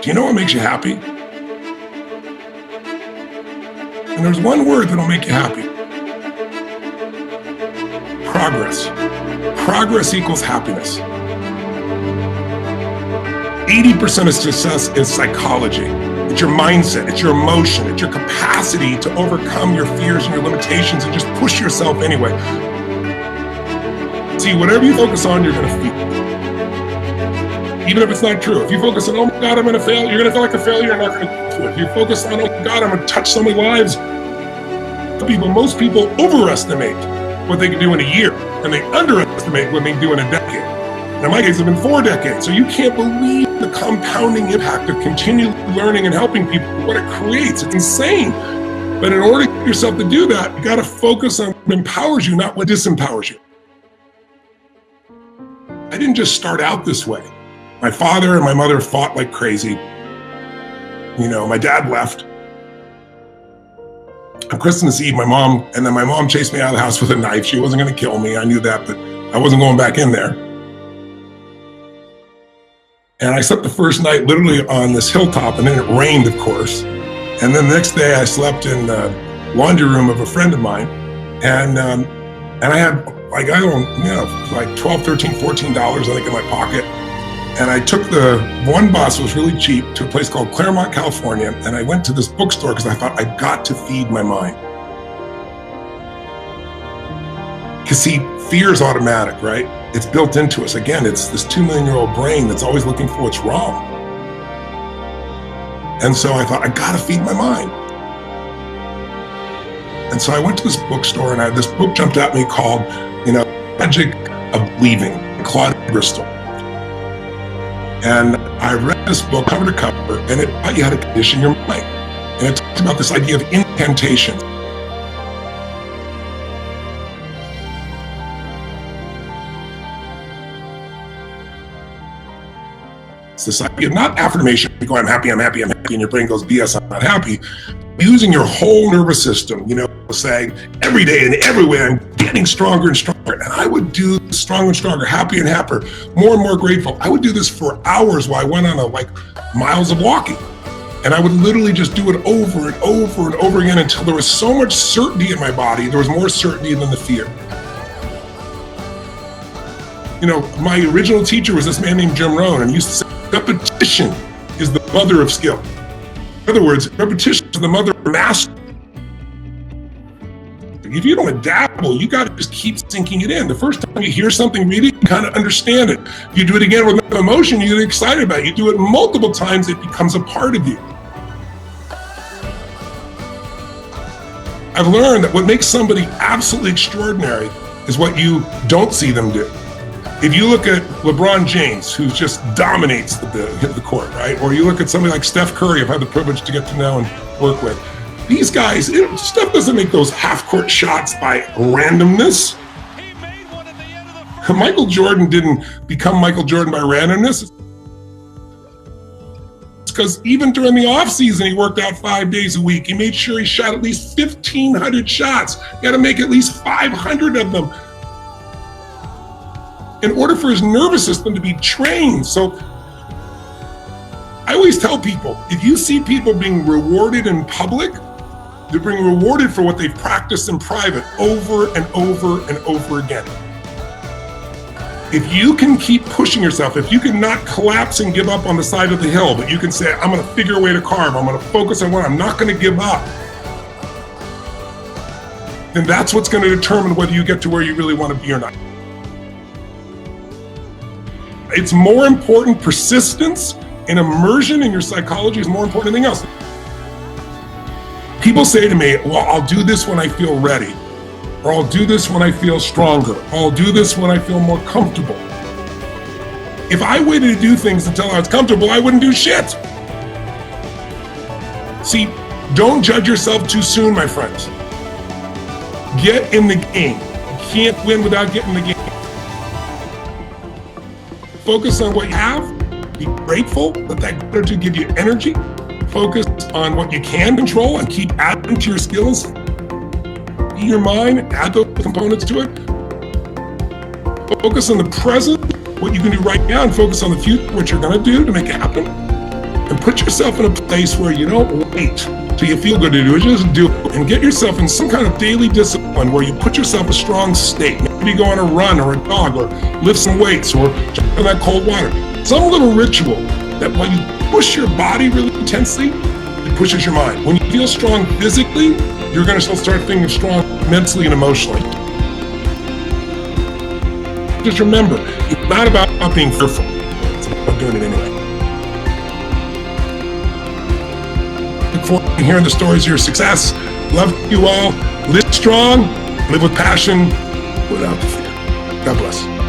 Do you know what makes you happy? And there's one word that'll make you happy. Progress. Progress equals happiness. 80% of success is psychology. It's your mindset, it's your emotion, it's your capacity to overcome your fears and your limitations and just push yourself anyway. See, whatever you focus on, you're gonna feel. Even if it's not true. If you focus on, oh my God, I'm gonna fail, you're gonna feel like a failure, you're not gonna do it. If you focus on, oh my God, I'm gonna touch so many lives. Most people overestimate what they can do in a year, and they underestimate what they can do in a decade. And in my case, it's been 4 decades. So you can't believe the compounding impact of continually learning and helping people, what it creates. It's insane. But in order to get yourself to do that, you gotta focus on what empowers you, not what disempowers you. I didn't just start out this way. My father and my mother fought like crazy. You know, my dad left. On Christmas Eve, my mom chased me out of the house with a knife. She wasn't gonna kill me, I knew that, but I wasn't going back in there. And I slept the first night literally on this hilltop, and then it rained, of course. And then the next day I slept in the laundry room of a friend of mine. And I had like, I don't know, like $12, $13, $14, I think, in my pocket. And I took the one bus, it was really cheap, to a place called Claremont, California. And I went to this bookstore because I thought I got to feed my mind. Because see, fear is automatic, right? It's built into us. Again, it's this 2 million-year-old brain that's always looking for what's wrong. And so I thought, I gotta feed my mind. And so I went to this bookstore, and this book jumped at me called, Magic of Believing, Claude Bristol. And I read this book cover to cover, and it taught you how to condition your mind. And it talks about this idea of incantation. It's this idea of not affirmation, you go, I'm happy, and your brain goes, BS, I'm not happy. Using your whole nervous system, saying every day and every way, I'm getting stronger and stronger. And I would do stronger and stronger, happy and happier, more and more grateful. I would do this for hours while I went on miles of walking. And I would literally just do it over and over and over again until there was so much certainty in my body. There was more certainty than the fear. My original teacher was this man named Jim Rohn, and he used to say, repetition is the mother of skill. In other words, repetition is the mother of mastery. If you don't dabble, you got to just keep sinking it in. The first time you hear something, read it, you kind of understand it. If you do it again with emotion, you get excited about it. You do it multiple times, it becomes a part of you. I've learned that what makes somebody absolutely extraordinary is what you don't see them do. If you look at LeBron James, who just dominates the court, right? Or you look at somebody like Steph Curry, I've had the privilege to get to know and work with. These guys, Steph doesn't make those half-court shots by randomness. Michael Jordan didn't become Michael Jordan by randomness. It's because even during the off-season, he worked out 5 days a week. He made sure he shot at least 1,500 shots. He had to make at least 500 of them in order for his nervous system to be trained. So I always tell people, if you see people being rewarded in public, they're being rewarded for what they've practiced in private over and over and over again. If you can keep pushing yourself, if you can not collapse and give up on the side of the hill, but you can say, I'm gonna figure a way to carve, I'm gonna focus on what I'm not gonna give up, then that's what's gonna determine whether you get to where you really wanna be or not. It's more important, persistence and immersion in your psychology is more important than anything else. People say to me, well, I'll do this when I feel ready, or I'll do this when I feel stronger, or I'll do this when I feel more comfortable. If I waited to do things until I was comfortable, I wouldn't do shit. See, don't judge yourself too soon, my friends. Get in the game. You can't win without getting in the game. Focus on what you have. Be grateful. Let that gratitude give you energy. Focus on what you can control and keep adding to your skills. Be your mind, add those components to it. Focus on the present, what you can do right now, and focus on the future, what you're gonna do to make it happen. and put yourself in a place where you don't wait till you feel good to do it. Just do it and get yourself in some kind of daily discipline where you put yourself in a strong state. Maybe go on a run or a jog or lift some weights or jump in that cold water. Some little ritual that when you push your body really intensely, it pushes your mind. When you feel strong physically, you're going to start feeling strong mentally and emotionally. Just remember, it's not about being fearful. It's about doing it anyway. Look forward to hearing the stories of your success. Love you all. Live strong, live with passion, without the fear. God bless.